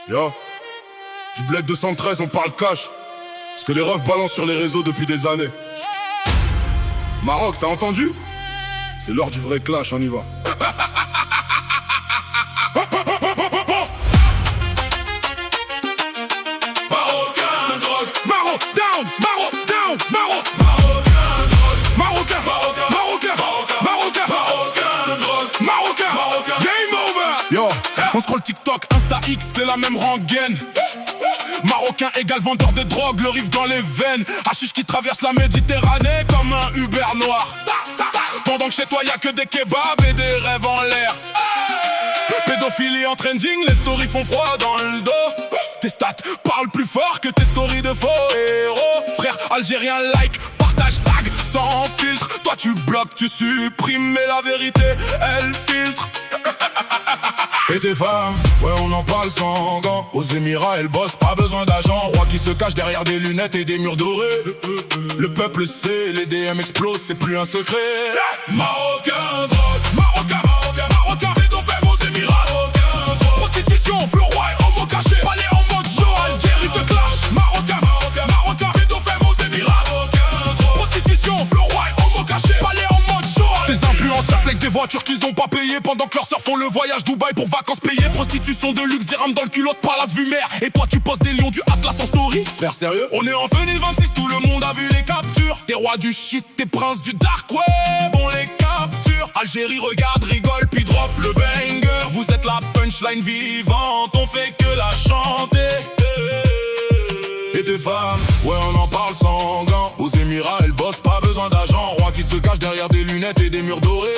Yo, du bled 213, on parle cash. Parce que les refs balancent sur les réseaux depuis des années. Maroc, t'as entendu? C'est l'heure du vrai clash, on y va. Marocain drogue, Maro down, Maro down, Maro. Marocain drogue, Marocain, Marocain, Marocain, Marocain drogue, Marocain, game over. Yo, on scroll TikTok, Insta X, c'est la même rengaine. Marocain égale vendeur de drogue, le riff dans les veines. Hachiche qui traverse la Méditerranée comme un Uber noir. Pendant que chez toi y'a que des kebabs et des rêves en l'air. Pédophilie en trending, les stories font froid dans le dos. Tes stats parlent plus fort que tes stories de faux héros. Frère algérien, like, partage, tag, sans filtre. Toi tu bloques, tu supprimes, mais la vérité, elle filtre. Et tes femmes, ouais on en parle sans gants. Aux Émirats elles bossent, pas besoin d'agents. Roi qui se cache derrière des lunettes et des murs dorés. Le peuple sait, les DM explosent, c'est plus un secret. Marocain drogue, Marocain, Marocain, Marocain, pédophile aux Émirats. Marocain drogue, prostitution, flou roi et homo caché. Palais en mode show, Algérie te clash. Marocain, Marocain, Marocain, pédophile aux Émirats. Marocain drogue, prostitution, flou roi et homo caché. Palais en mode show. Tes influenceurs flex des voitures qu'ils ont pas payées pendant que leurs sœurs font le voyage Dubaï pour vacances payées. Prostitution de luxe, dirham dans le culot, palace vue mer. Et toi tu poses des lions du Atlas en story. Frère sérieux, on est en 2026, tout le monde a vu les captures. T'es rois du shit, t'es princes du dark web, on les capture. Algérie regarde, rigole, puis drop le banger. Vous êtes la punchline vivante, on fait que la chanter. Et tes femmes, ouais on en parle sans gants. Aux Émirats elles bossent, pas besoin d'agents. Roi qui se cache derrière des lunettes et des murs dorés.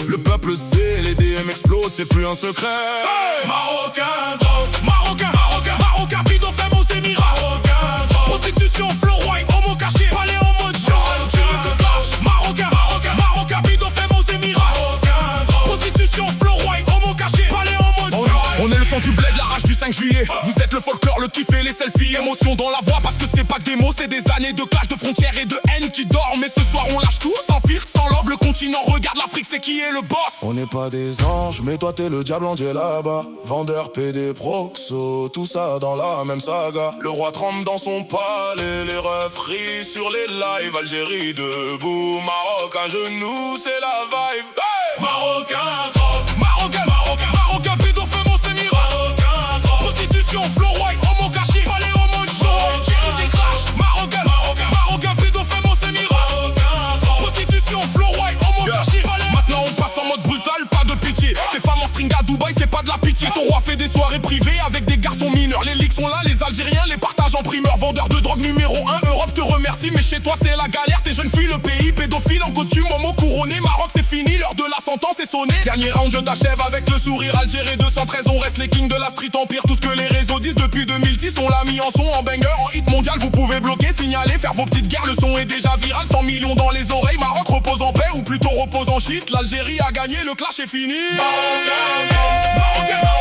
Le peuple sait, les DM explosent, c'est plus un secret. Hey Marocain drogue, Marocain, Marocain, Marocain, pédophile aux Émirats. Marocain drogue, prostitution, flou roi et homo caché. Palais en mode show, Algérie te clash. Marocain, Marocain, Marocain, pédophile aux Émirats. Marocain drogue, prostitution, flou roi et homo caché. Palais en mode show. On est le son du bled, la rage du 5 juillet. Vous êtes le folklore, le kiff et les selfies. Émotion dans la voix parce que c'est pas que des mots, c'est des années de clash, de frontières et de haine qui dorment. Mais ce soir on lâche tout, sans filtre, sans love. Le continent regarde l'Afrique, c'est qui est le boss. On n'est pas des anges, mais toi t'es le diable en Dieu là-bas. Vendeur, PD, proxo, tout ça dans la même saga. Le roi tremble dans son palais, les refs rient sur les lives. Algérie debout, Maroc à genoux, c'est la vibe. Hey Marocain drogue, Marocain, Marocain, Marocain, pédophile aux Émirats. Marocain drogue, prostitution, flou roi et homo caché. Palais homo show, Algérie te clash. Marocain, Marocain, Marocain, pédophile aux Émirats. Marocain drogue, prostitution, flou roi et homo caché. Maintenant on passe en mode brutal, pas de pitié. Tes femmes en string à Dubaï, c'est pas de la pitié. Ton roi fait des soirées privées avec des garçons mineurs. Les leaks sont là, les Algériens les partagent en primeur. Vendeur de drogue numéro 1, Europe te remercie. Mais chez toi c'est la galère, tes jeunes fuient le pays. Pédophile en costume, homo couronné. Maroc c'est fini, l'heure de la sentence est sonnée. Dernier round, je t'achève avec le sourire. Algérie 213, on reste les kings de la street empire. Tout ce que les réseaux disent depuis 2010, on l'a mis en son, en banger, en hit mondial. Vous pouvez bloquer, signaler, faire vos petites guerres. Le son est déjà viral, 100 millions dans les oreilles. Maroc repose en paix ou plutôt repose en shit. L'Algérie a gagné, le clash est fini. Marocain, Marocain, Marocain.